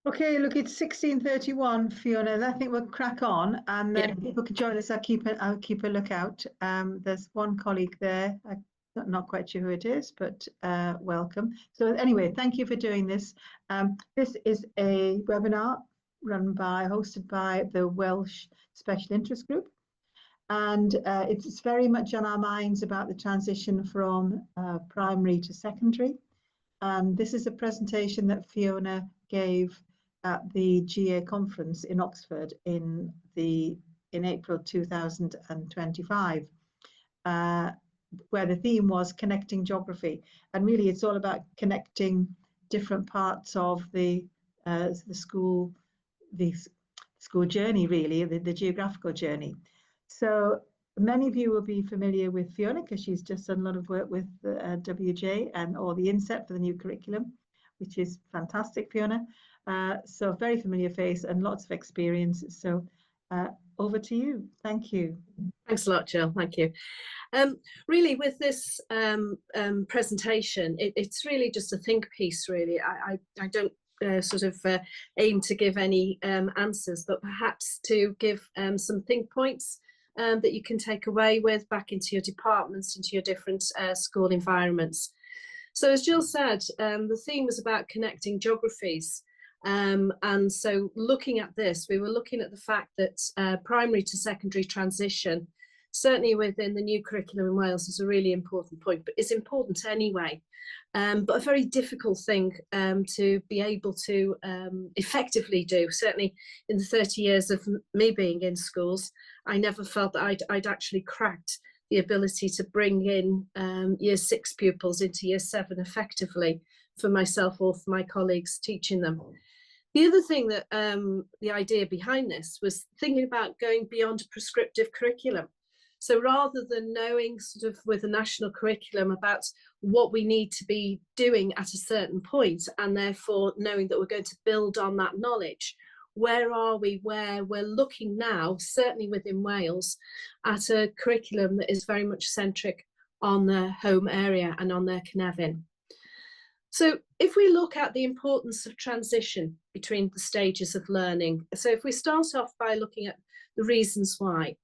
Okay, look, it's 16:31, Fiona. I think we'll crack on, and then people can join us. I'll keep a lookout. There's one colleague there. I'm not quite sure who it is, but welcome. So anyway, thank you for doing this. This is a webinar hosted by the Welsh Special Interest Group, and it's very much on our minds about the transition from primary to secondary. This is a presentation that Fiona gave at the GA conference in Oxford in April 2025, where the theme was connecting geography. And really, it's all about connecting different parts of the school journey, really, the geographical journey. So many of you will be familiar with Fiona because she's just done a lot of work with WJ and or the inset for the new curriculum, which is fantastic, Fiona. So very familiar face and lots of experience. So over to you. Thank you. Thanks a lot, Jill. Thank you. Really, with this presentation, it's really just a think piece, really. I don't aim to give any answers, but perhaps to give some think points that you can take away with back into your departments, into your different school environments. So as Jill said, the theme was about connecting geographies. And so looking at this, we were looking at the fact that primary to secondary transition, certainly within the new curriculum in Wales, is a really important point, but it's important anyway. But a very difficult thing to be able to effectively do. Certainly in the 30 years of me being in schools, I never felt that I'd actually cracked the ability to bring in year 6 pupils into year 7 effectively for myself or for my colleagues teaching them. The other thing that the idea behind this was thinking about going beyond a prescriptive curriculum. So rather than knowing sort of with a national curriculum about what we need to be doing at a certain point, and therefore knowing that we're going to build on that knowledge, where are we, where we're looking now, certainly within Wales, at a curriculum that is very much centric on their home area and on their Cynefin. So if we look at the importance of transition between the stages of learning, so if we start off by looking at the reasons why,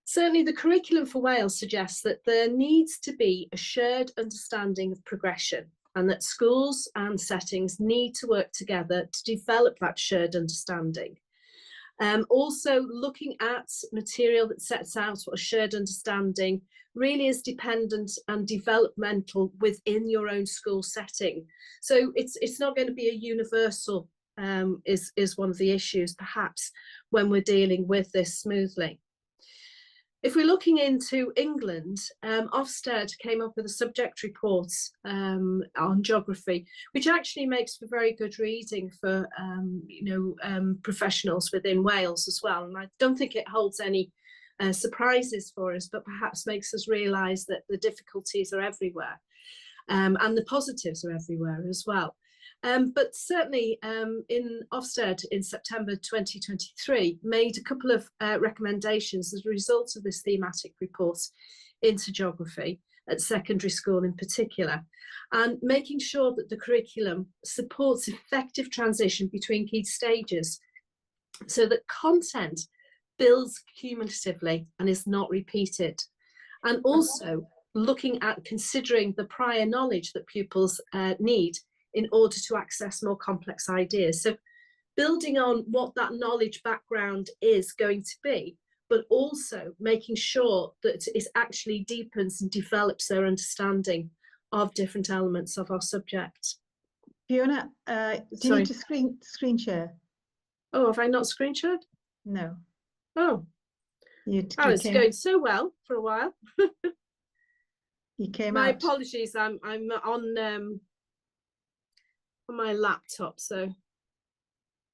certainly the curriculum for Wales suggests that there needs to be a shared understanding of progression, and that schools and settings need to work together to develop that shared understanding. Also looking at material that sets out what a shared understanding really is dependent and developmental within your own school setting. So it's not going to be a universal, is one of the issues perhaps when we're dealing with this smoothly. If we're looking into England, Ofsted came up with a subject report on geography, which actually makes for very good reading for professionals within Wales as well. And I don't think it holds any surprises for us, but perhaps makes us realise that the difficulties are everywhere and the positives are everywhere as well. But certainly in Ofsted in September 2023 made a couple of recommendations as a result of this thematic report into geography at secondary school in particular, and making sure that the curriculum supports effective transition between key stages so that content builds cumulatively and is not repeated, and also looking at considering the prior knowledge that pupils need in order to access more complex ideas. So building on what that knowledge background is going to be, but also making sure that it actually deepens and develops their understanding of different elements of our subject. Fiona, do you need to screen share? Oh, have I not screen shared? No. Oh. It's going so well for a while. You came My out. apologies, I'm on my laptop, so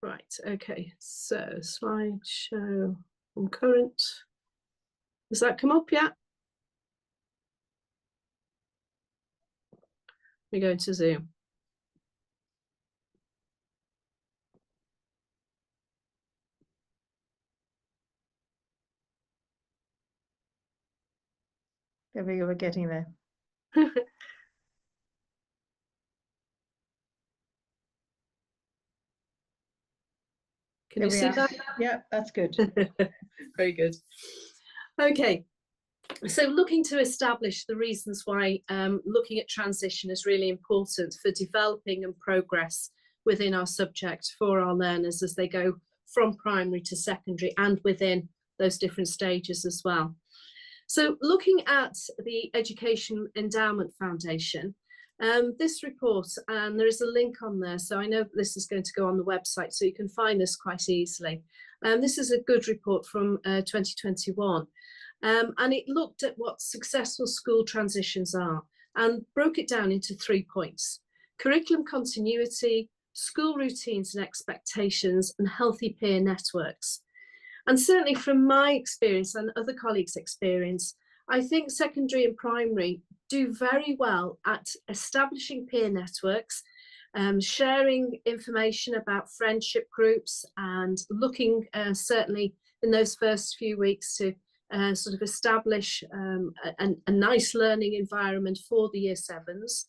right, okay, so slideshow on current. Does that come up yet? We go into Zoom. There we go, we're getting there. Can you see that? Yeah, that's good. Very good. Okay, so looking to establish the reasons why looking at transition is really important for developing and progress within our subject for our learners as they go from primary to secondary and within those different stages as well. So looking at the Education Endowment Foundation, this report, and there is a link on there, so I know this is going to go on the website, so you can find this quite easily. This is a good report from 2021, and it looked at what successful school transitions are and broke it down into 3 points: curriculum continuity, school routines and expectations, and healthy peer networks. And certainly from my experience and other colleagues' experience, I think secondary and primary do very well at establishing peer networks, sharing information about friendship groups, and looking certainly in those first few weeks to sort of establish a nice learning environment for the year sevens.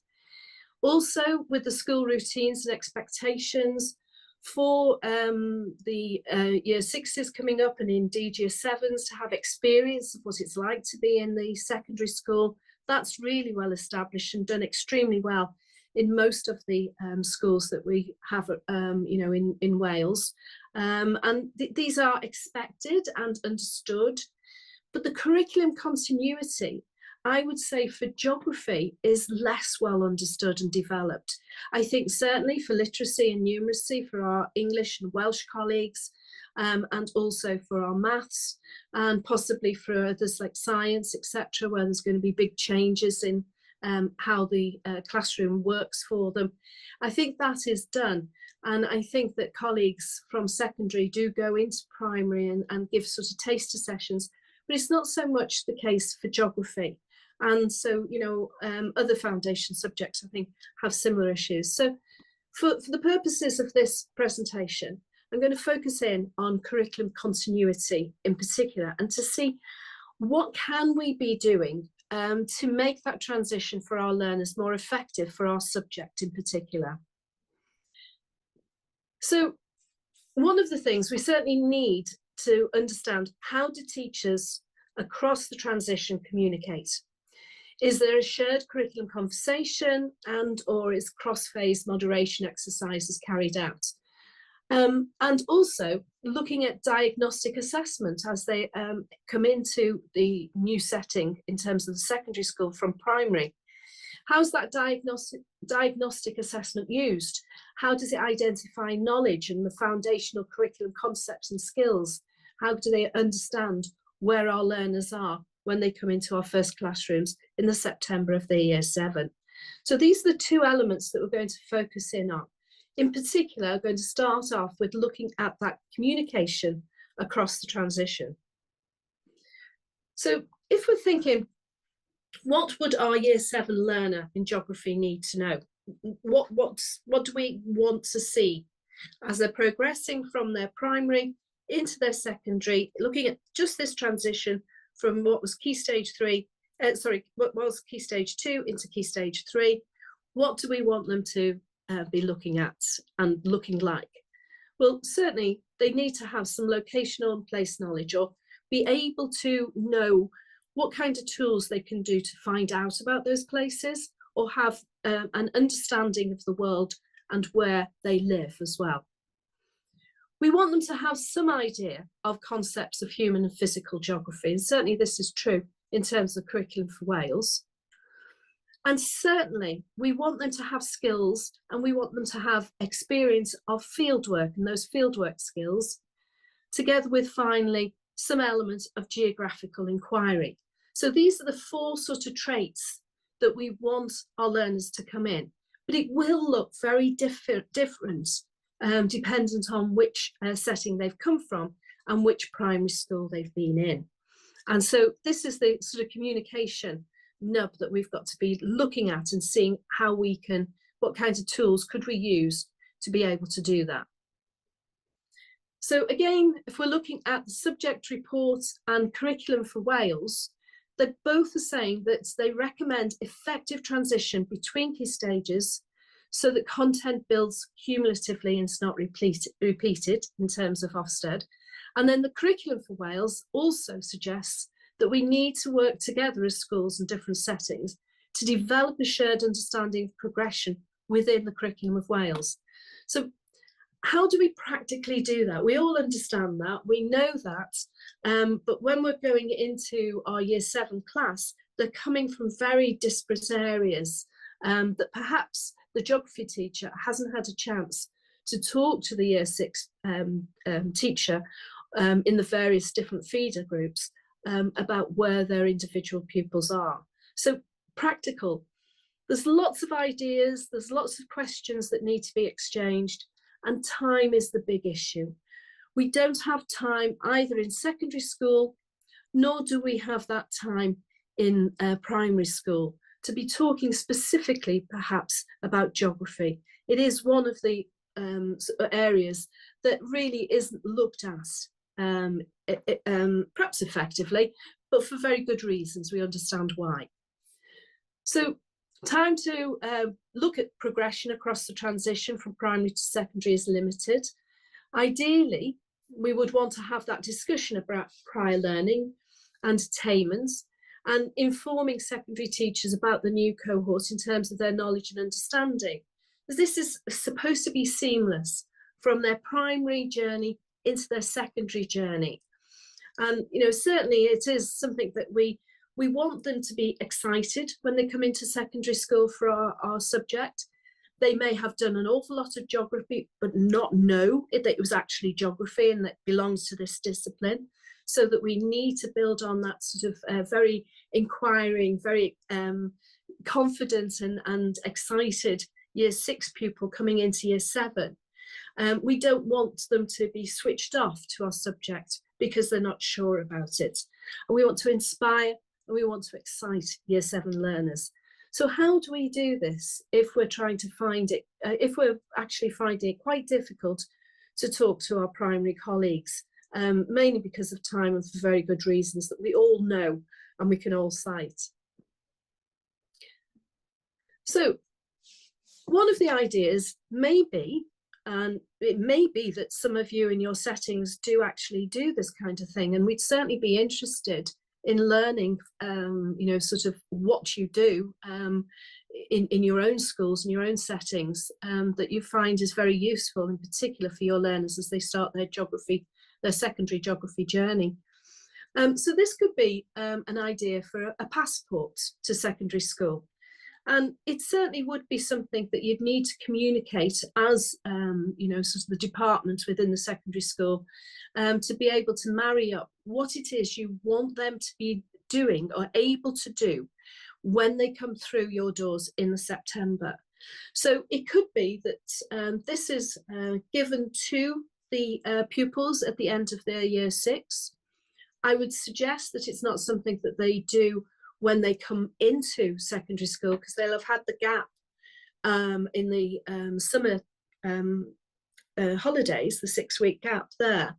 Also with the school routines and expectations, for the year sixes coming up, and indeed year sevens, to have experience of what it's like to be in the secondary school. That's really well established and done extremely well in most of the schools that we have, you know, in Wales. And these are expected and understood, but the curriculum continuity, I would say for geography, is less well understood and developed. I think certainly for literacy and numeracy for our English and Welsh colleagues, and also for our maths, and possibly for others like science, etc., where there's going to be big changes in how the classroom works for them. I think that is done. And I think that colleagues from secondary do go into primary and give sort of taster sessions, but it's not so much the case for geography. And so, you know, other foundation subjects, I think, have similar issues. So for the purposes of this presentation, I'm going to focus in on curriculum continuity in particular, and to see what can we be doing to make that transition for our learners more effective for our subject in particular. So one of the things we certainly need to understand: how do teachers across the transition communicate? Is there a shared curriculum conversation, and or is cross-phase moderation exercises carried out? And also looking at diagnostic assessment as they come into the new setting in terms of the secondary school from primary. How's that diagnostic assessment used? How does it identify knowledge and the foundational curriculum concepts and skills? How do they understand where our learners are when they come into our first classrooms in the September of their year 7? So these are the 2 elements that we're going to focus in on. In particular, I'm going to start off with looking at that communication across the transition. So if we're thinking, what would our year 7 learner in geography need to know? What do we want to see as they're progressing from their primary into their secondary, looking at just this transition from what was key stage 3, what was key stage 2 into key stage 3? What do we want them to be looking at and looking like? Well, certainly they need to have some locational and place knowledge, or be able to know what kind of tools they can do to find out about those places, or have an understanding of the world and where they live as well. We want them to have some idea of concepts of human and physical geography, and certainly this is true in terms of curriculum for Wales. And certainly we want them to have skills, and we want them to have experience of fieldwork and those fieldwork skills, together with finally some elements of geographical inquiry. So these are the 4 sort of traits that we want our learners to come in, but it will look very different dependent on which setting they've come from and which primary school they've been in. And so this is the sort of communication nub that we've got to be looking at and seeing how we can, what kinds of tools could we use to be able to do that. So again, if we're looking at the subject reports and curriculum for Wales, they both are saying that they recommend effective transition between key stages so that content builds cumulatively and it's not repeated in terms of Ofsted. And then the curriculum for Wales also suggests that we need to work together as schools in different settings to develop a shared understanding of progression within the curriculum of Wales. So how do we practically do that? We all understand that, we know that, but when we're going into our Year 7 class, they're coming from very disparate areas that perhaps the geography teacher hasn't had a chance to talk to the Year 6 teacher in the various different feeder groups about where their individual pupils are. So practical, there's lots of ideas, there's lots of questions that need to be exchanged, and time is the big issue. We don't have time either in secondary school, nor do we have that time in primary school to be talking specifically perhaps about geography. It is one of the areas that really isn't looked at perhaps effectively, but for very good reasons. We understand why. So time to look at progression across the transition from primary to secondary is limited. Ideally, we would want to have that discussion about prior learning and attainments and informing secondary teachers about the new cohort in terms of their knowledge and understanding. This is supposed to be seamless from their primary journey into their secondary journey. And certainly it is something that we want them to be excited when they come into secondary school for our subject. They may have done an awful lot of geography, but not know that it was actually geography and that belongs to this discipline. So that we need to build on that sort of very inquiring, very confident and excited Year 6 pupil coming into Year 7. We don't want them to be switched off to our subject because they're not sure about it. And we want to inspire and we want to excite Year 7 learners. So how do we do this if we're trying to find it, if we're actually finding it quite difficult to talk to our primary colleagues, mainly because of time and for very good reasons that we all know and we can all cite. So one of the ideas may be, and it may be that some of you in your settings do actually do this kind of thing, and we'd certainly be interested in learning, sort of what you do in your own schools, in your own settings, that you find is very useful, in particular for your learners as they start their secondary geography journey. So this could be an idea for a passport to secondary school. And it certainly would be something that you'd need to communicate as, sort of the department within the secondary school to be able to marry up what it is you want them to be doing or able to do when they come through your doors in September. So it could be that this is given to the pupils at the end of their Year 6. I would suggest that it's not something that they do when they come into secondary school, because they'll have had the gap in the summer holidays, the 6-week gap there,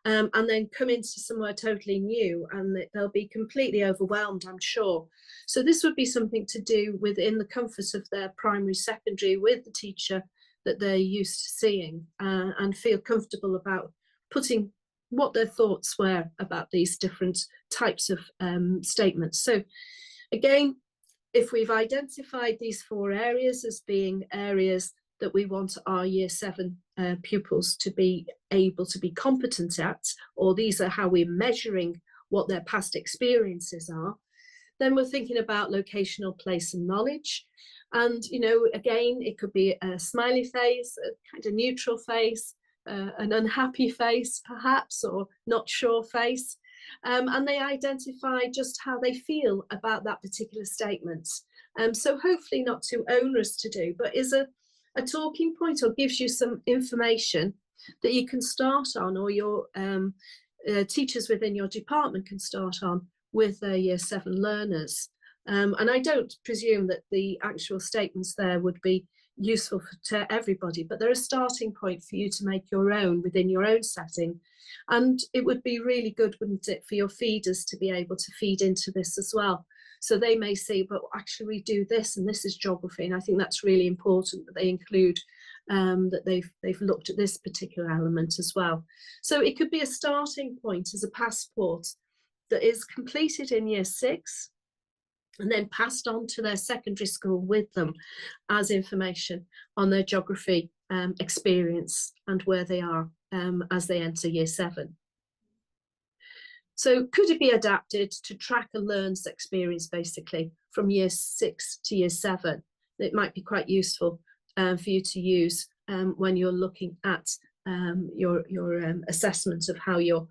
and then come into somewhere totally new, and they'll be completely overwhelmed, I'm sure. So this would be something to do within the comfort of their primary secondary with the teacher that they're used to seeing, and feel comfortable about putting what their thoughts were about these different types of statements. So again, if we've identified these 4 areas as being areas that we want our Year 7 pupils to be able to be competent at, or these are how we're measuring what their past experiences are, then we're thinking about locational place and knowledge. And, again, it could be a smiley face, a kind of neutral face, an unhappy face perhaps, or not sure face, and they identify just how they feel about that particular statement. So hopefully not too onerous to do, but is a talking point or gives you some information that you can start on, or your teachers within your department can start on with their Year 7 learners. And I don't presume that the actual statements there would be useful to everybody, but they're a starting point for you to make your own within your own setting. And it would be really good, wouldn't it, for your feeders to be able to feed into this as well, So they may say, but actually we do this and this is geography. And I think that's really important that they include that they've looked at this particular element as well. So it could be a starting point as a passport that is completed in year 6 and then passed on to their secondary school with them as information on their geography experience and where they are as they enter year 7. So could it be adapted to track a learner's experience basically from year 6 to year 7? It might be quite useful for you to use when you're looking at your assessment of how your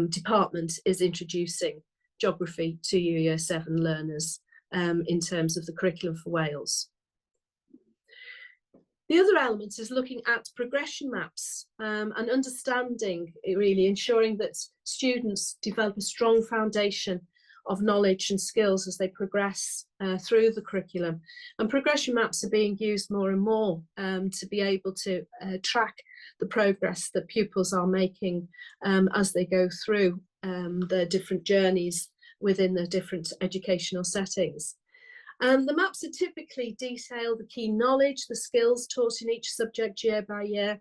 department is introducing geography to your year 7 learners in terms of the curriculum for Wales. The other element is looking at progression maps and understanding, really ensuring that students develop a strong foundation of knowledge and skills as they progress through the curriculum. And progression maps are being used more and more to be able to track the progress that pupils are making as they go through their different journeys within the different educational settings. The maps are typically detail the key knowledge, the skills taught in each subject year by year,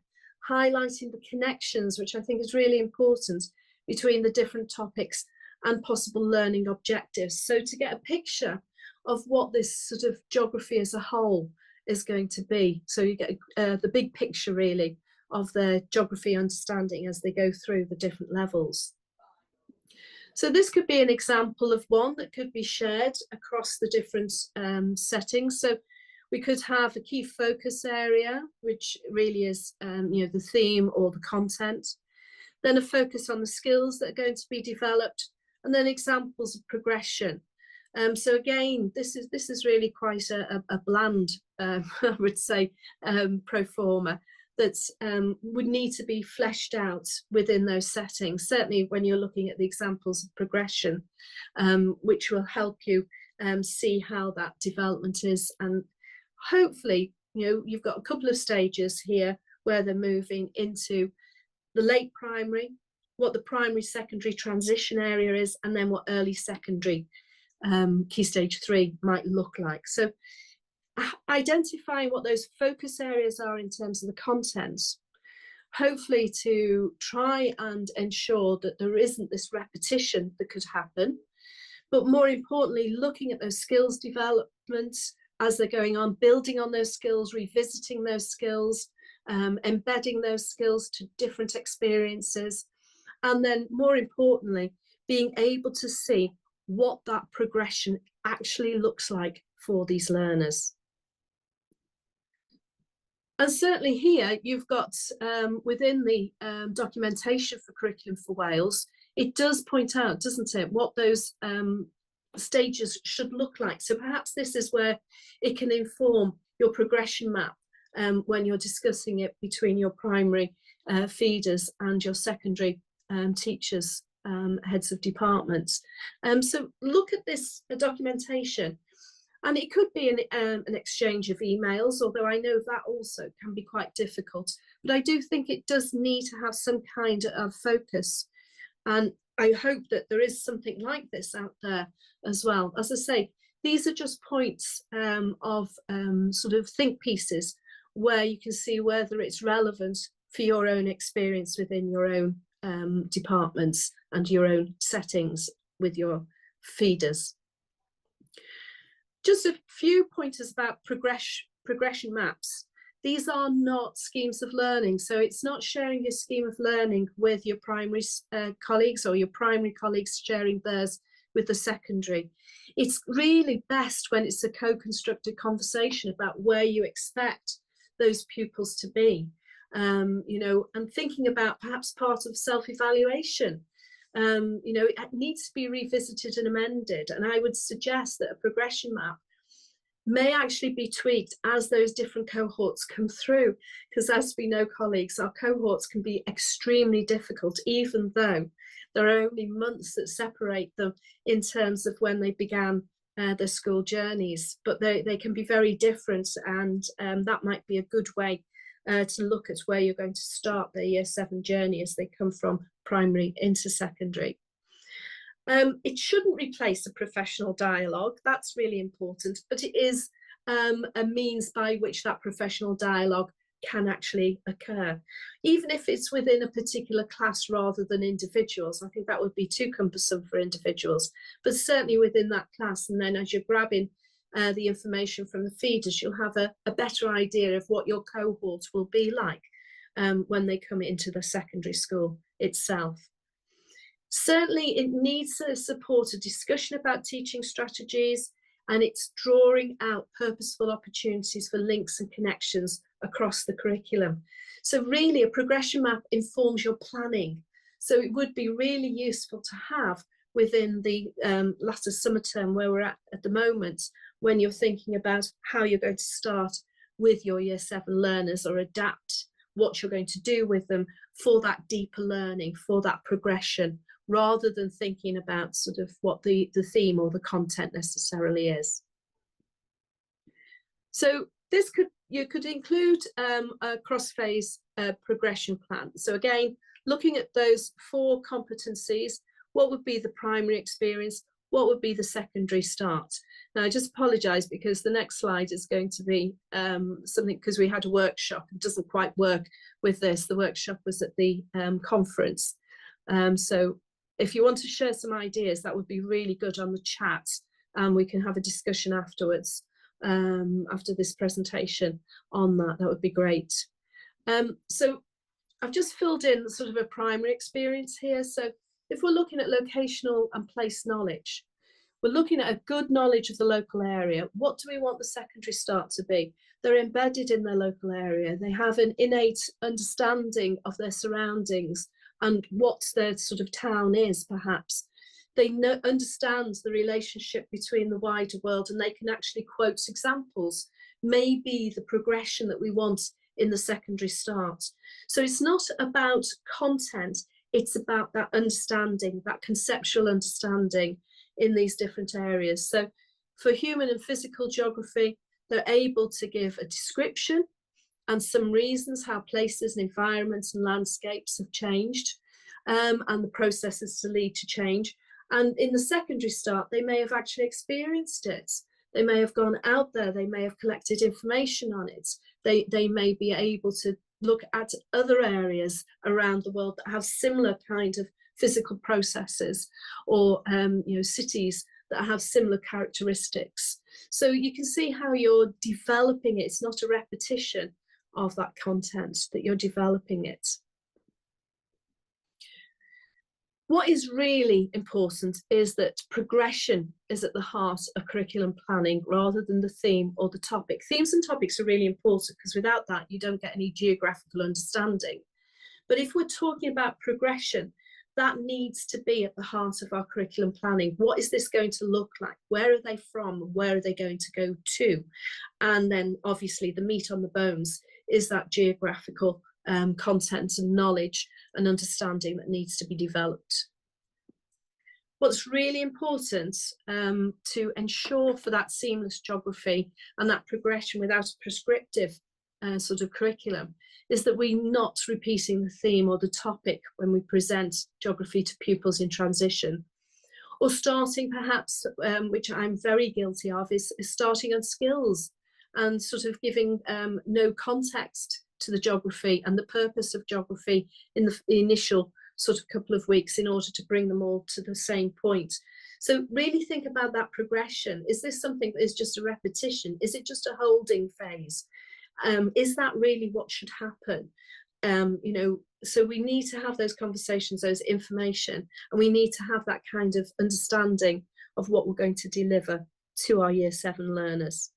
highlighting the connections, which I think is really important, between the different topics and possible learning objectives. So to get a picture of what this sort of geography as a whole is going to be. So you get the big picture really of their geography understanding as they go through the different levels. So this could be an example of one that could be shared across the different settings. So we could have a key focus area, which really is the theme or the content, then a focus on the skills that are going to be developed, and then examples of progression. So again, this is really quite a bland, I would say, pro forma that would need to be fleshed out within those settings, certainly when you're looking at the examples of progression, which will help you see how that development is. And hopefully, you've got a couple of stages here where they're moving into the late primary, what the primary secondary transition area is, and then what early secondary key stage 3 might look like. So identifying what those focus areas are in terms of the content, hopefully to try and ensure that there isn't this repetition that could happen, but more importantly, looking at those skills development as they're going on, building on those skills, revisiting those skills, embedding those skills to different experiences, and then more importantly, being able to see what that progression actually looks like for these learners. And certainly here you've got within the documentation for Curriculum for Wales, it does point out, doesn't it, what those stages should look like. So perhaps this is where it can inform your progression map when you're discussing it between your primary feeders and your secondary teachers, heads of departments. So look at this documentation. And it could be an exchange of emails, although I know that also can be quite difficult. But I do think it does need to have some kind of focus. And I hope that there is something like this out there as well. As I say, these are just points of sort of think pieces where you can see whether it's relevant for your own experience within your own departments and your own settings with your feeders. Just a few pointers about progression maps. These are not schemes of learning, so it's not sharing your scheme of learning with your primary colleagues or your primary colleagues sharing theirs with the secondary. It's really best when it's a co-constructed conversation about where you expect those pupils to be, and thinking about perhaps part of self-evaluation. It needs to be revisited and amended, and I would suggest that a progression map may actually be tweaked as those different cohorts come through, because as we know, colleagues, our cohorts can be extremely difficult, even though there are only months that separate them in terms of when they began their school journeys, but they can be very different, and that might be a good way to look at where you're going to start their year 7 journey as they come from primary into secondary. It shouldn't replace a professional dialogue. That's really important, but it is a means by which that professional dialogue can actually occur. Even if it's within a particular class rather than individuals, I think that would be too cumbersome for individuals, but certainly within that class. And then as you're grabbing the information from the feeders, you'll have a better idea of what your cohort will be like when they come into the secondary school itself. Certainly, it needs to support a discussion about teaching strategies, and it's drawing out purposeful opportunities for links and connections across the curriculum. So really, a progression map informs your planning. So it would be really useful to have within the latter summer term where we're at the moment, when you're thinking about how you're going to start with your Year 7 learners, or adapt what you're going to do with them for that deeper learning, for that progression, rather than thinking about sort of what the theme or the content necessarily is. So this you could include a cross-phase progression plan. So again, looking at those 4 competencies, what would be the primary experience? What would be the secondary start? Now, I just apologise because the next slide is going to be something, because we had a workshop. It doesn't quite work with this. The workshop was at the conference. So if you want to share some ideas, that would be really good on the chat, and we can have a discussion afterwards, after this presentation on that. That would be great. So I've just filled in sort of a primary experience here. So if we're looking at locational and place knowledge, we're looking at a good knowledge of the local area. What do we want the secondary start to be? They're embedded in their local area. They have an innate understanding of their surroundings and what their sort of town is, perhaps. They understand the relationship between the wider world, and they can actually quote examples, maybe the progression that we want in the secondary start. So it's not about content, it's about that understanding, that conceptual understanding in these different areas. So for human and physical geography, they're able to give a description and some reasons how places and environments and landscapes have changed, and the processes to lead to change. And in the secondary start, they may have actually experienced it. They may have gone out there, they may have collected information on it. They may be able to look at other areas around the world that have similar kind of physical processes, or cities that have similar characteristics. So you can see how you're developing it. It's not a repetition of that content, that you're developing it. What is really important is that progression is at the heart of curriculum planning rather than the theme or the topic. Themes and topics are really important because without that, you don't get any geographical understanding. But if we're talking about progression, that needs to be at the heart of our curriculum planning. What is this going to look like? Where are they from? Where are they going to go to? And then obviously the meat on the bones is that geographical content and knowledge and understanding that needs to be developed. What's really important to ensure for that seamless geography and that progression without a prescriptive sort of curriculum is that we're not repeating the theme or the topic when we present geography to pupils in transition, or starting perhaps, which I'm very guilty of, is starting on skills and sort of giving no context to the geography and the purpose of geography in the initial sort of couple of weeks in order to bring them all to the same point. So really think about that progression. Is this something that is just a repetition? Is it just a holding phase? Is that really what should happen? So we need to have those conversations, those information, and we need to have that kind of understanding of what we're going to deliver to our Year 7 learners.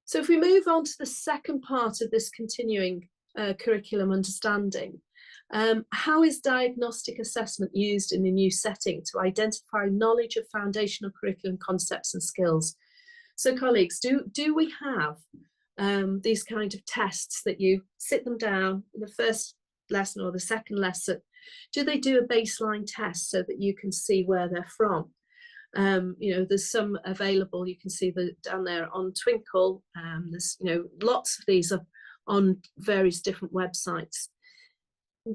So if we move on to the second part of this continuing curriculum understanding, how is diagnostic assessment used in a new setting to identify knowledge of foundational curriculum concepts and skills? So colleagues, do we have these kind of tests that you sit them down in the first lesson or the second lesson? Do they do a baseline test so that you can see where they're from? There's some available, you can see down there on Twinkle. There's lots of these up on various different websites.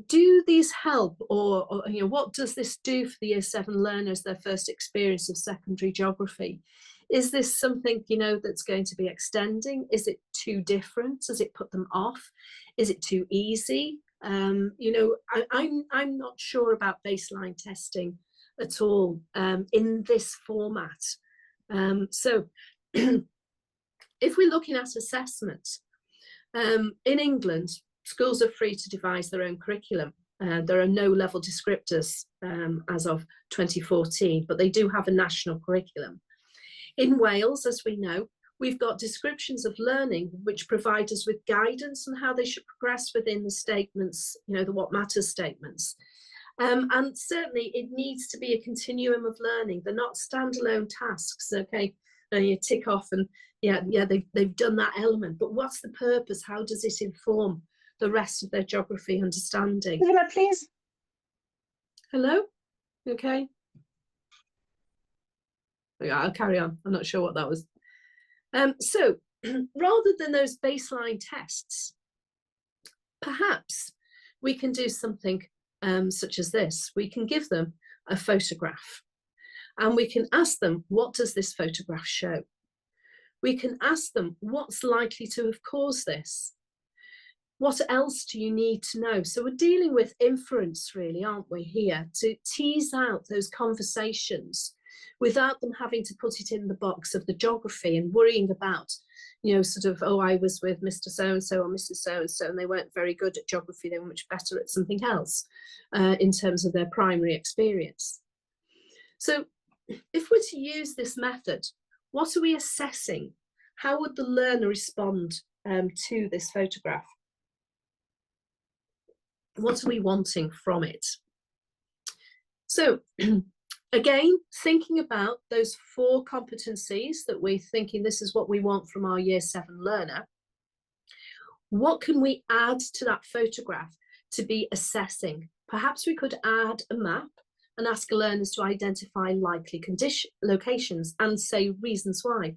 do these help, or you know, what does this do for the year 7 learners, their first experience of secondary geography? Is this something, you know, that's going to be extending? Is it too different? Does it put them off? Is it too easy? You know, I'm not sure about baseline testing at all in this format. So if we're looking at assessment, in England, schools are free to devise their own curriculum. There are no level descriptors as of 2014, but they do have a national curriculum. In Wales, as we know, we've got descriptions of learning which provide us with guidance on how they should progress within the statements, you know, the what matters statements. And certainly it needs to be a continuum of learning. They're not standalone tasks, okay? You tick off and yeah, they've done that element, but what's the purpose? How does it inform the rest of their geography understanding? Please. Hello? Okay. Yeah, I'll carry on. I'm not sure what that was. So rather than those baseline tests, perhaps we can do something such as this. We can give them a photograph and we can ask them, what does this photograph show? We can ask them, what's likely to have caused this? What else do you need to know? So we're dealing with inference, really, aren't we, here, to tease out those conversations without them having to put it in the box of the geography and worrying about, you know, sort of, oh, I was with Mr. So-and-so or Mrs. So-and-so, and they weren't very good at geography. They were much better at something else in terms of their primary experience. So if we're to use this method, what are we assessing? How would the learner respond to this photograph? What are we wanting from it? So again, thinking about those 4 competencies that we're thinking this is what we want from our year 7 learner, what can we add to that photograph to be assessing? Perhaps we could add a map and ask learners to identify likely locations and say reasons why.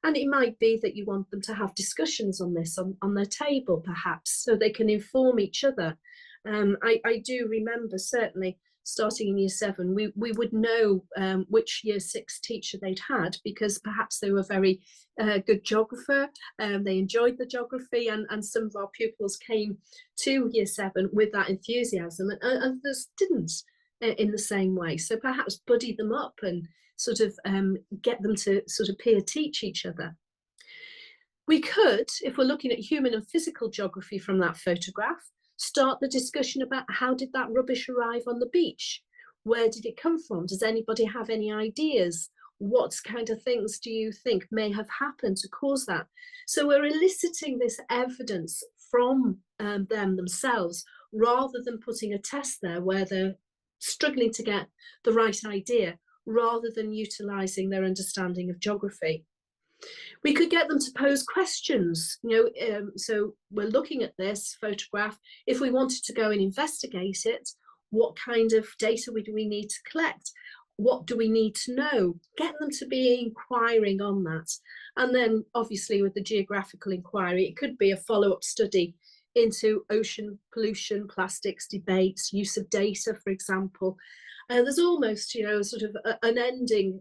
And it might be that you want them to have discussions on this on their table, perhaps, so they can inform each other. I do remember, certainly, starting in year 7, we would know which year 6 teacher they'd had, because perhaps they were very good geographer, they enjoyed the geography, and some of our pupils came to year 7 with that enthusiasm, and others didn't in the same way. So perhaps buddy them up and sort of get them to sort of peer teach each other. We could, if we're looking at human and physical geography from that photograph, start the discussion about how did that rubbish arrive on the beach? Where did it come from? Does anybody have any ideas? What kind of things do you think may have happened to cause that? So we're eliciting this evidence from themselves, rather than putting a test there where they're struggling to get the right idea, rather than utilising their understanding of geography. We could get them to pose questions, you know, so we're looking at this photograph. If we wanted to go and investigate it, what kind of data do we need to collect? What do we need to know? Get them to be inquiring on that. And then obviously with the geographical inquiry, it could be a follow-up study into ocean pollution, plastics debates, use of data, for example. There's almost, you know, sort of an unending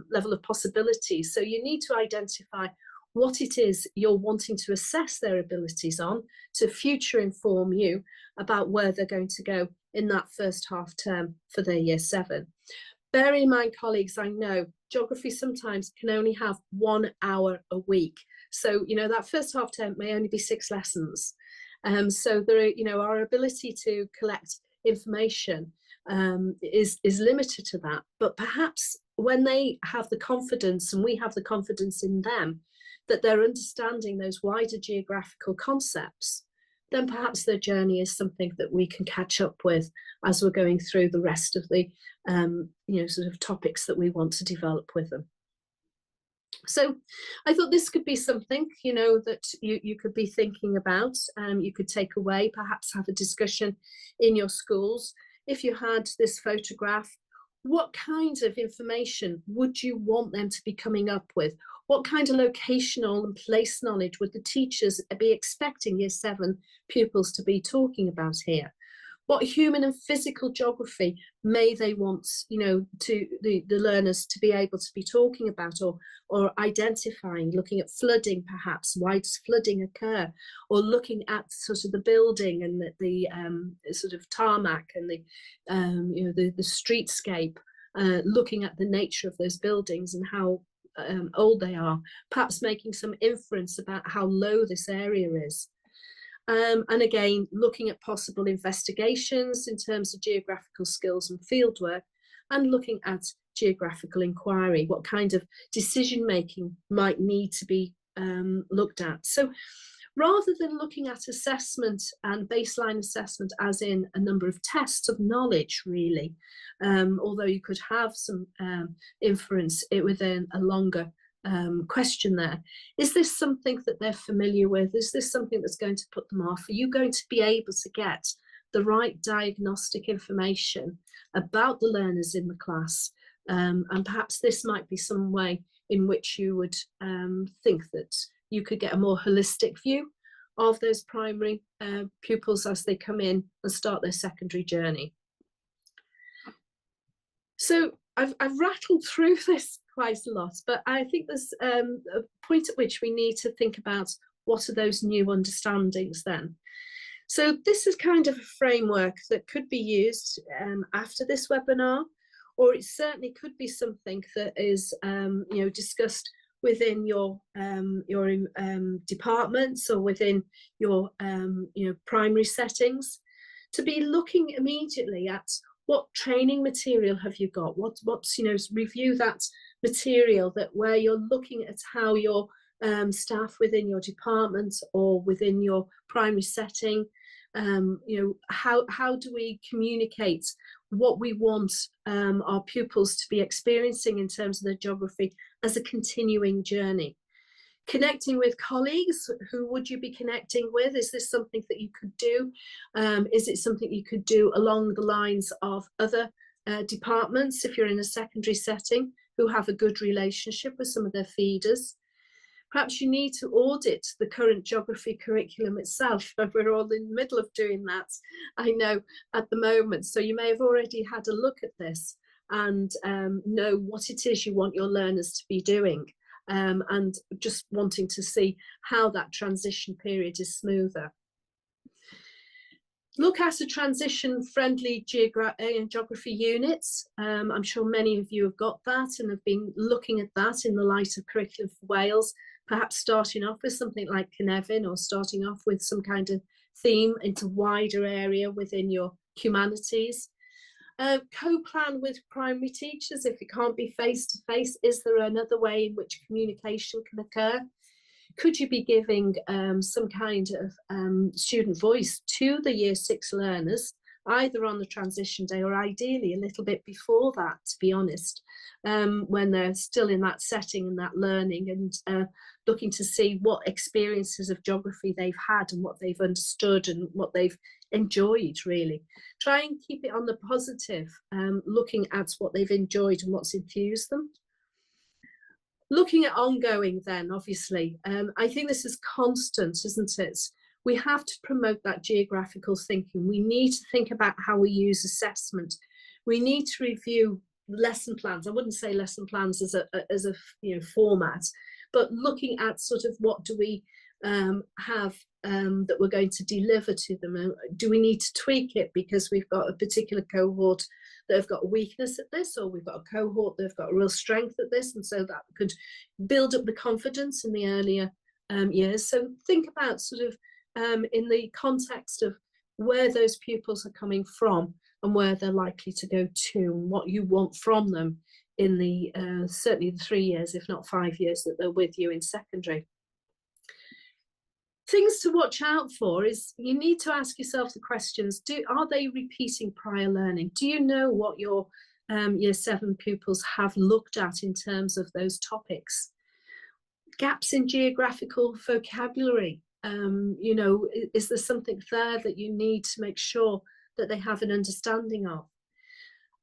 level of possibilities. So you need to identify what it is you're wanting to assess their abilities on, to future inform you about where they're going to go in that first half term for their year 7. Bear in mind, colleagues, I know geography sometimes can only have 1 hour a week. So, you know, that first half term may only be 6 lessons. So there are, you know, our ability to collect information is limited to that. But perhaps when they have the confidence, and we have the confidence in them, that they're understanding those wider geographical concepts, then perhaps their journey is something that we can catch up with as we're going through the rest of the you know, sort of topics that we want to develop with them. So I thought this could be something, you know, that you could be thinking about. You could take away, perhaps have a discussion in your schools. If you had this photograph, what kinds of information would you want them to be coming up with? What kind of locational and place knowledge would the teachers be expecting year 7 pupils to be talking about here? What human and physical geography may they want, you know, to the learners to be able to be talking about, or identifying, looking at flooding perhaps, why does flooding occur, or looking at sort of the building and the sort of tarmac and the you know, the streetscape, looking at the nature of those buildings and how old they are, perhaps making some inference about how low this area is. And again, looking at possible investigations in terms of geographical skills and fieldwork, and looking at geographical inquiry, what kind of decision making might need to be looked at. So rather than looking at assessment and baseline assessment as in a number of tests of knowledge, really, although you could have some inference within a longer question there. Is this something that they're familiar with? Is this something that's going to put them off? Are you going to be able to get the right diagnostic information about the learners in the class? And perhaps this might be some way in which you would think that you could get a more holistic view of those primary pupils as they come in and start their secondary journey. So I've rattled through this quite a lot, but I think there's a point at which we need to think about what are those new understandings then. So this is kind of a framework that could be used after this webinar, or it certainly could be something that is you know, discussed within your departments or within your you know, primary settings, to be looking immediately at what training material have you got, what's you know, review that material, that where you're looking at how your staff within your department or within your primary setting, you know, how do we communicate what we want our pupils to be experiencing in terms of their geography as a continuing journey. Connecting with colleagues, who would you be connecting with? Is this something that you could do? Is it something you could do along the lines of other departments if you're in a secondary setting who have a good relationship with some of their feeders? Perhaps you need to audit the current geography curriculum itself. We're all in the middle of doing that, I know, at the moment. So you may have already had a look at this and know what it is you want your learners to be doing. And just wanting to see how that transition period is smoother. Look at a transition-friendly geography units. I'm sure many of you have got that and have been looking at that in the light of Curriculum for Wales, perhaps starting off with something like Cynefin, or starting off with some kind of theme into wider area within your humanities. Co-plan with primary teachers. If it can't be face-to-face, is there another way in which communication can occur? Could you be giving some kind of student voice to the Year 6 learners, either on the transition day or ideally a little bit before that, to be honest, when they're still in that setting and that learning, and looking to see what experiences of geography they've had and what they've understood and what they've enjoyed, really. Try and keep it on the positive, looking at what they've enjoyed and what's infused them. Looking at ongoing then, obviously, I think this is constant, isn't it? We have to promote that geographical thinking. We need to think about how we use assessment. We need to review lesson plans. I wouldn't say lesson plans as a you know, format, but looking at sort of what do we have that we're going to deliver to them. Do we need to tweak it because we've got a particular cohort that have got a weakness at this, or we've got a cohort that have got a real strength at this, and so that could build up the confidence in the earlier years. So think about sort of in the context of where those pupils are coming from and where they're likely to go to, and what you want from them in the certainly the 3 years, if not 5 years, that they're with you in secondary. Things to watch out for is you need to ask yourself the questions, are they repeating prior learning? Do you know what your Year 7 pupils have looked at in terms of those topics? Gaps in geographical vocabulary, you know, is there something there that you need to make sure that they have an understanding of?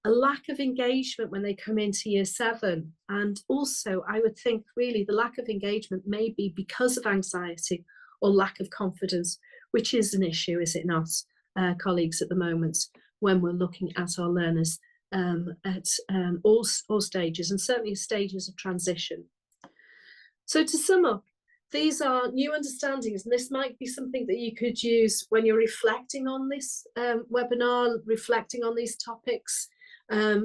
A lack of engagement when they come into Year 7, and also I would think really the lack of engagement may be because of anxiety or lack of confidence, which is an issue, is it not? colleagues at the moment when we're looking at our learners at all stages, and certainly stages of transition. So to sum up, these are new understandings, and this might be something that you could use when you're reflecting on this webinar, reflecting on these topics,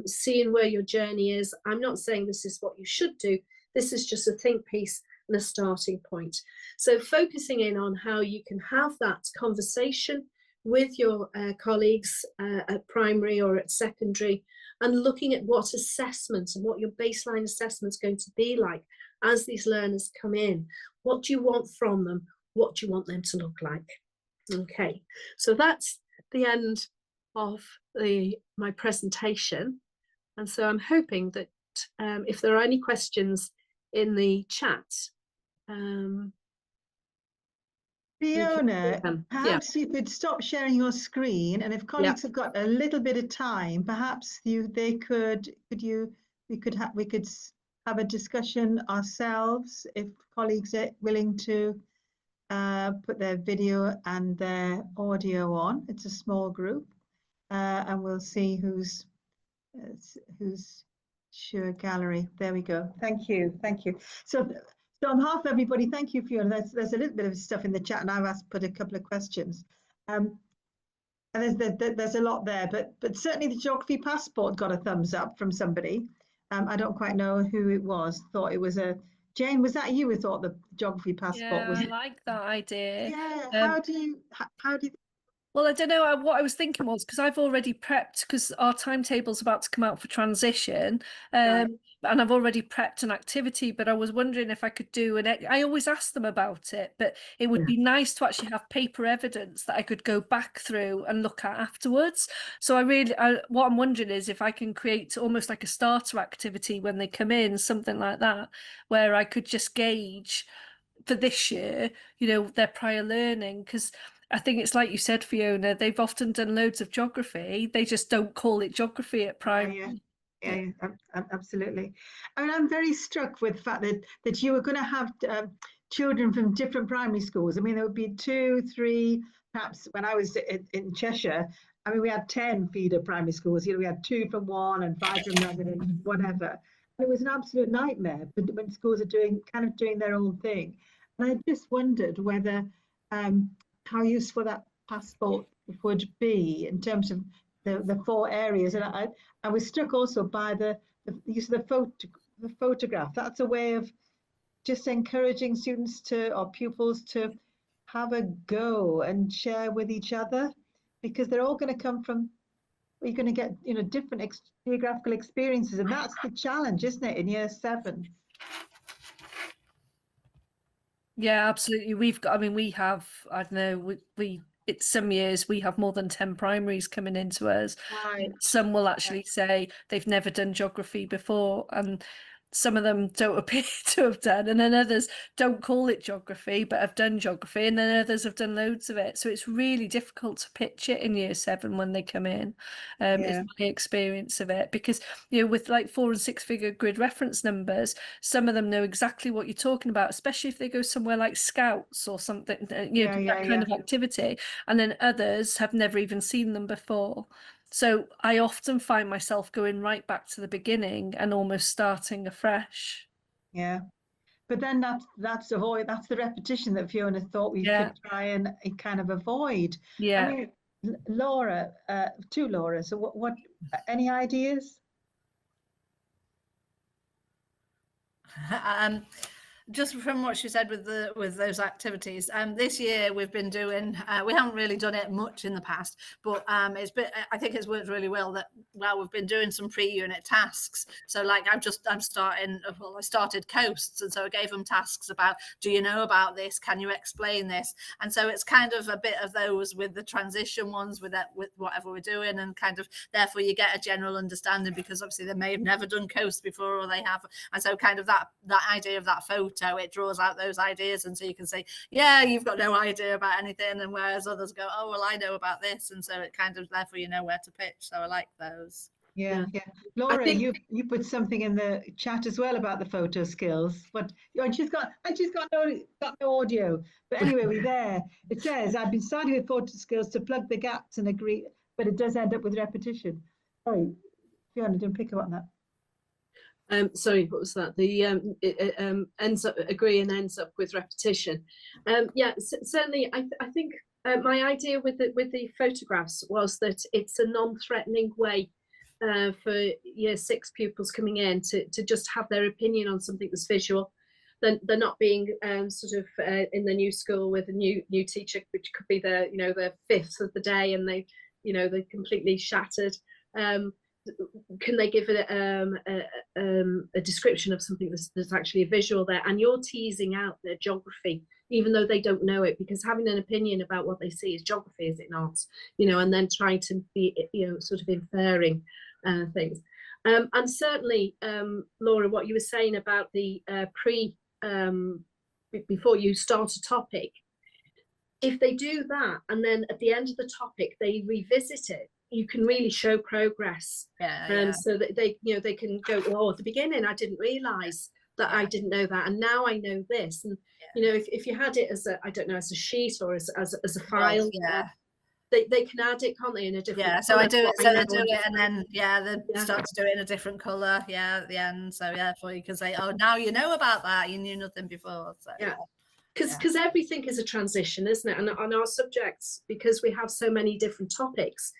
seeing where your journey is. I'm not saying this is what you should do. This is just a think piece and a starting point. So focusing in on how you can have that conversation with your colleagues at primary or at secondary, and looking at what assessment and what your baseline assessment is going to be like as these learners come in. What do you want from them? What do you want them to look like? Okay, so that's the end of my presentation. And so I'm hoping that if there are any questions in the chat, Fiona, perhaps you could stop sharing your screen, and if colleagues have got a little bit of time, perhaps we could have a discussion ourselves if colleagues are willing to put their video and their audio on. It's a small group, and we'll see who's sure gallery. There we go. Thank you. So on behalf of everybody, thank you, Fiona. There's a little bit of stuff in the chat, and I've put a couple of questions. And there's a lot there, but certainly the geography passport got a thumbs up from somebody. I don't quite know who it was. Thought it was Jane. Was that you who thought the geography passport was? I like that idea. Yeah. How do you? Well, I don't know what I was thinking was, because I've already prepped, because our timetable's about to come out for transition, Right. and I've already prepped an activity, but I was wondering if I could do I always ask them about it, but it would be nice to actually have paper evidence that I could go back through and look at afterwards. So what I'm wondering is if I can create almost like a starter activity when they come in, something like that, where I could just gauge for this year, their prior learning, because I think it's like you said, Fiona, they've often done loads of geography. They just don't call it geography at primary. Yeah, absolutely. I mean, I'm very struck with the fact that you were going to have children from different primary schools. I mean, there would be 2, 3, perhaps when I was in Cheshire, I mean, we had 10 feeder primary schools. We had 2 from one and 5 from another and whatever. And it was an absolute nightmare when schools are doing their own thing. And I just wondered whether how useful that passport would be in terms of the 4 areas. And I was struck also by the use of the photograph. That's a way of just encouraging students or pupils to have a go and share with each other, because they're all going to come from, you're going to get different geographical experiences, and that's the challenge, isn't it, in year 7? Yeah, absolutely. We have, I don't know, it's some years we have more than 10 primaries coming into us. Right. Some will actually say they've never done geography before, and some of them don't appear to have done, and then others don't call it geography but have done geography, and then others have done loads of it. So it's really difficult to pitch it in year 7 when they come in. It's my experience of it, because with like 4 and 6 figure grid reference numbers, some of them know exactly what you're talking about, especially if they go somewhere like Scouts or something, that kind of activity, and then others have never even seen them before. So I often find myself going right back to the beginning and almost starting afresh. Yeah, but then that's the repetition that Fiona thought we could try and kind of avoid. Yeah. I mean, Laura, to Laura. So what any ideas? Just from what she said with those activities, this year we've been doing, we haven't really done it much in the past, but I think it's worked really well that we've been doing some pre-unit tasks. So like I started coasts, and so I gave them tasks about, do you know about this? Can you explain this? And so it's kind of a bit of those with the transition ones, with whatever we're doing, and kind of therefore you get a general understanding, because obviously they may have never done coasts before, or they have, and so kind of that idea of that photo, it draws out those ideas, and so you can say, yeah, you've got no idea about anything, and whereas others go, oh well, I know about this, and so it kind of therefore you know where to pitch. So I like those. Yeah, yeah. Laura, think- you put something in the chat as well about the photo skills, but and she's got no audio. But anyway, we're there. It says I've been starting with photo skills to plug the gaps and agree, but it does end up with repetition. Sorry, Fiona, didn't pick up on that. Sorry, what was that? The ends up agree and ends up with repetition. Yeah, certainly. I think my idea with the photographs was that it's a non-threatening way for year 6 pupils coming in to just have their opinion on something that's visual. They're not being sort of in the new school with a new teacher, which could be their their 5th of the day, and they're completely shattered. Can they give it a description of something that's actually a visual there, and you're teasing out their geography even though they don't know it, because having an opinion about what they see is geography, is it not? And then trying to be sort of inferring things. And certainly, Laura, what you were saying about the before you start a topic, if they do that and then at the end of the topic they revisit it, you can really show progress. So that they can go, oh, at the beginning I didn't realize that I didn't know that, and now I know this. And if you had it as a, I don't know, as a sheet or as a file, they can add it, can't they, in a different so I do it, colour. they do it, and then they start to do it in a different color at the end. So for you can say, oh, now you know about that, you knew nothing before. So because everything is a transition, isn't it? And on our subjects, because we have so many different topics,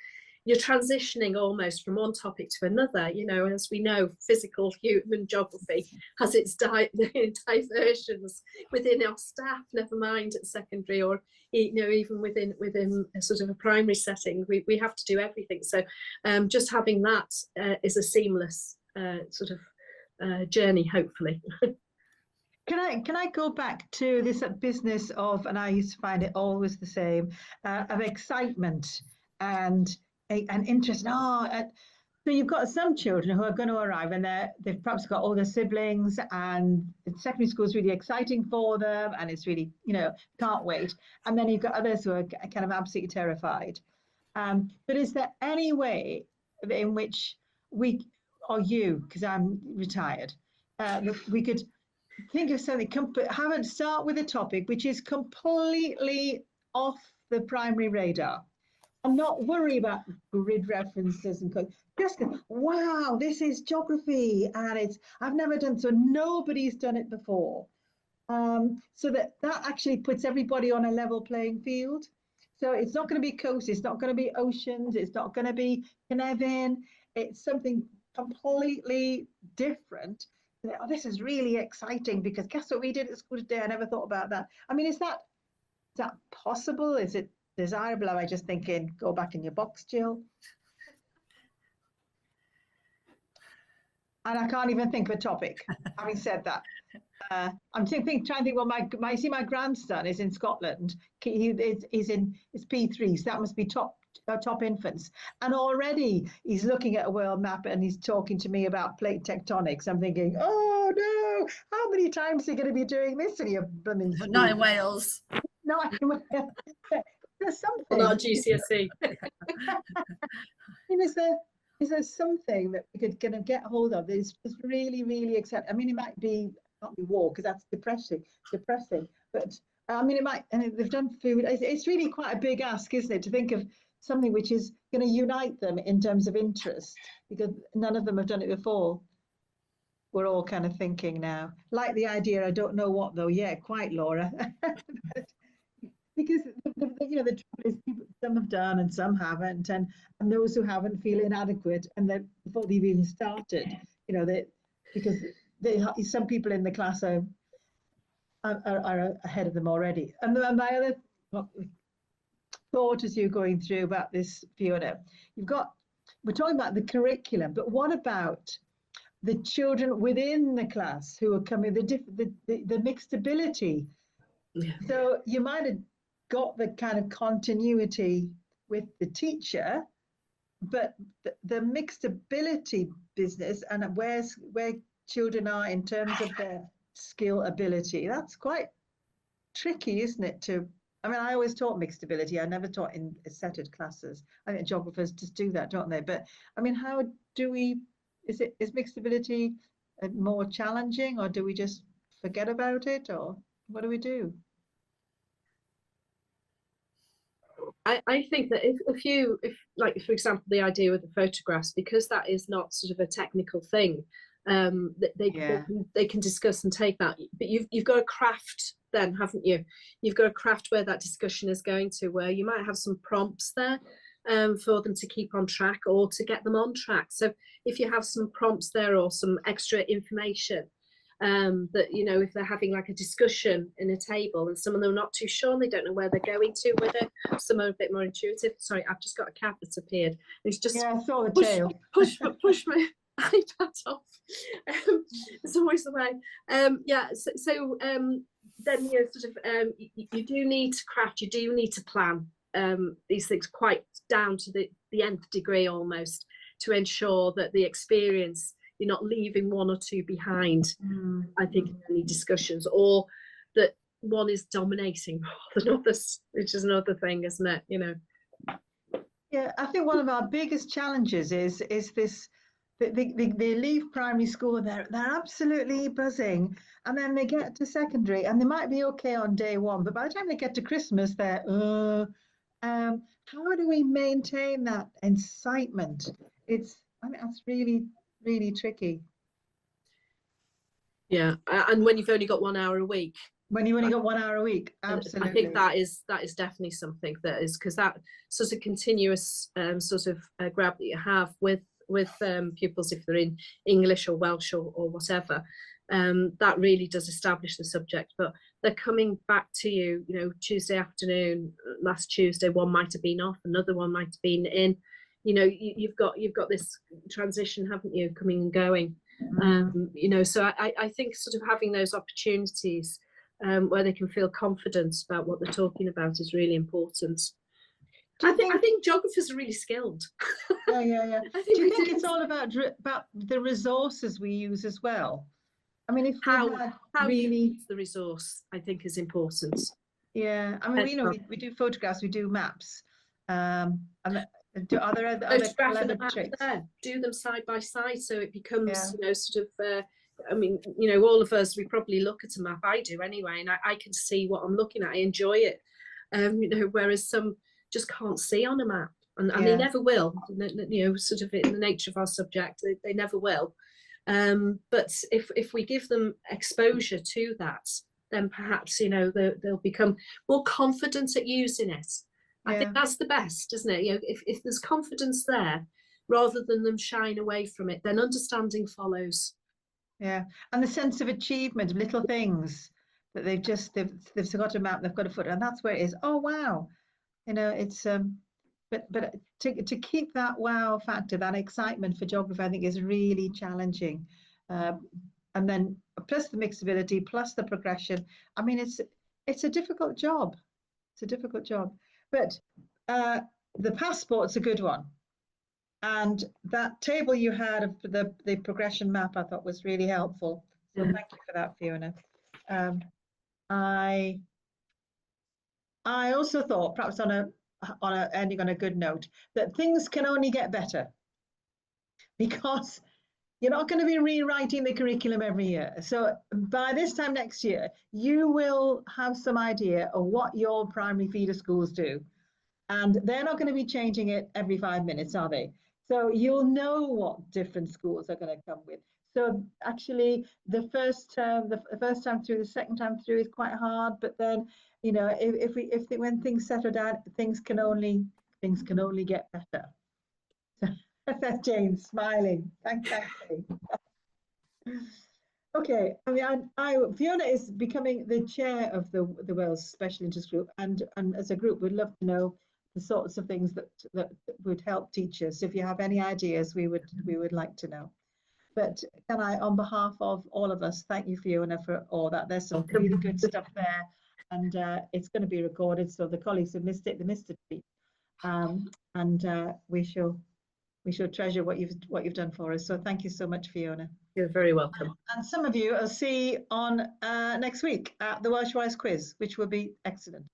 you're transitioning almost from one topic to another. As we know, physical human geography has its diversions within our staff, never mind at secondary or even within a sort of a primary setting. We have to do everything. So just having that is a seamless sort of journey, hopefully. Can I go back to this business of, and I used to find it always the same, of excitement and interest. So you've got some children who are going to arrive and they've perhaps got older siblings, and secondary school is really exciting for them, and it's really can't wait. And then you've got others who are kind of absolutely terrified. But is there any way in which we, or you, because I'm retired, we could think of something, have it start with a topic which is completely off the primary radar, and not worry about grid references and just go, wow, this is geography, and I've never done, so nobody's done it before. So that actually puts everybody on a level playing field. So it's not going to be coast, it's not going to be oceans, it's not going to be Cynefin, it's something completely different. Oh, this is really exciting, because guess what we did at school today? I never thought about that. I mean, is that possible? Is it desirable? Am I just thinking, go back in your box, Jill? And I can't even think of a topic. Having said that, I'm trying to think. Well, my grandson is in Scotland. He's P3, so that must be top infants, and already he's looking at a world map and he's talking to me about plate tectonics. I'm thinking, oh no, how many times are you going to be doing this in your blooming school? Not in Wales. Not in Wales. There's something. Well, not GCSE. Is there something that we could kind of get hold of that is just really, really exciting? I mean, it might be not be war, because that's depressing, but I mean, it might, and they've done food. It's really quite a big ask, isn't it, to think of something which is going to unite them in terms of interest, because none of them have done it before. We're all kind of thinking now, like the idea, I don't know what though. Yeah, quite, Laura. Because the trouble is, some have done and some haven't, and those who haven't feel inadequate, and then before they've even started, because some people in the class are ahead of them already. And my other thought as you're going through about this, Fiona, we're talking about the curriculum, but what about the children within the class who are coming, the mixed ability? So you might have got the kind of continuity with the teacher, but the mixed ability business and where children are in terms of their skill ability, that's quite tricky, isn't it? I mean, I always taught mixed ability. I never taught in setted classes. I think geographers just do that, don't they? But I mean, how is mixed ability more challenging, or do we just forget about it, or what do we do? I think that if like, for example, the idea with the photographs, because that is not sort of a technical thing, they can discuss and take that, but you've got a craft then, haven't you? You've got a craft where that discussion is going to, where you might have some prompts there for them to keep on track or to get them on track. So if you have some prompts there or some extra information, that, you know, if they're having like a discussion in a table and some of them are not too sure and they don't know where they're going to with it, some are a bit more intuitive. Sorry, I've just got a cat that's appeared. It's just I saw the tail. push my iPad off. It's always the way. Then you sort of you do need to craft, you do need to plan these things quite down to the nth degree almost, to ensure that the experience, you're not leaving one or two behind. I think in any discussions, or that one is dominating more than others, which is another thing, isn't it? You know. Yeah, I think one of our biggest challenges is this. They leave primary school, they're absolutely buzzing, and then they get to secondary and they might be okay on day one, but by the time they get to Christmas, they're how do we maintain that excitement? I think that's really, really tricky. Yeah, and when you've only got 1 hour a week. When you only got 1 hour a week, absolutely. I think that is definitely something that is, because that sort of continuous sort of grab that you have with pupils, if they're in English or Welsh or whatever, that really does establish the subject. But they're coming back to you, you know, Tuesday afternoon, last Tuesday one might have been off, another one might have been in, you know, you've got this transition, haven't you, coming and going. You know, so I think sort of having those opportunities where they can feel confident about what they're talking about is really important. I think geographers are really skilled. Yeah. Do you think it's all about the resources we use as well? I mean, if how really you use the resource, I think, is important. Yeah, I mean, you know, we do photographs, we do maps. And are there other clever tricks? Do them side by side, so it becomes, you know, sort of. I mean, you know, all of us, we probably look at a map. I do anyway, and I can see what I'm looking at. I enjoy it. You know, whereas some just can't see on a map, and they never will. You know, sort of in the nature of our subject, they never will. But if we give them exposure to that, then perhaps, you know, they'll become more confident at using it. I think that's the best, isn't it? You know, if there's confidence there, rather than them shying away from it, then understanding follows. Yeah, and the sense of achievement, of little things that they've got a map, they've got a foot, and that's where it is. Oh wow, you know, it's but to keep that wow factor, that excitement for geography, I think is really challenging. And then plus the mixability, plus the progression. I mean, it's a difficult job. It's a difficult job. But the passport's a good one. And that table you had of the progression map, I thought was really helpful. So thank you for that, Fiona. I also thought, perhaps ending on a good note, that things can only get better, because you're not going to be rewriting the curriculum every year. So by this time next year, you will have some idea of what your primary feeder schools do. And they're not going to be changing it every 5 minutes, are they? So you'll know what different schools are going to come with. So actually, the first time through, the second time through is quite hard. But then, you know, when things settle down, things can only get better. That's Jane smiling. Thank you. Okay, I mean, Fiona is becoming the chair of the Wales Special Interest Group, and as a group, we'd love to know the sorts of things that would help teachers. If you have any ideas, we would like to know. But can I, on behalf of all of us, thank you, Fiona, for all that. There's some really good stuff there, and it's going to be recorded, so the colleagues who missed it, they missed it. And we shall treasure what you've done for us. So thank you so much, Fiona. You're very welcome. And some of you I'll see on next week at the Welsh Wise quiz, which will be excellent.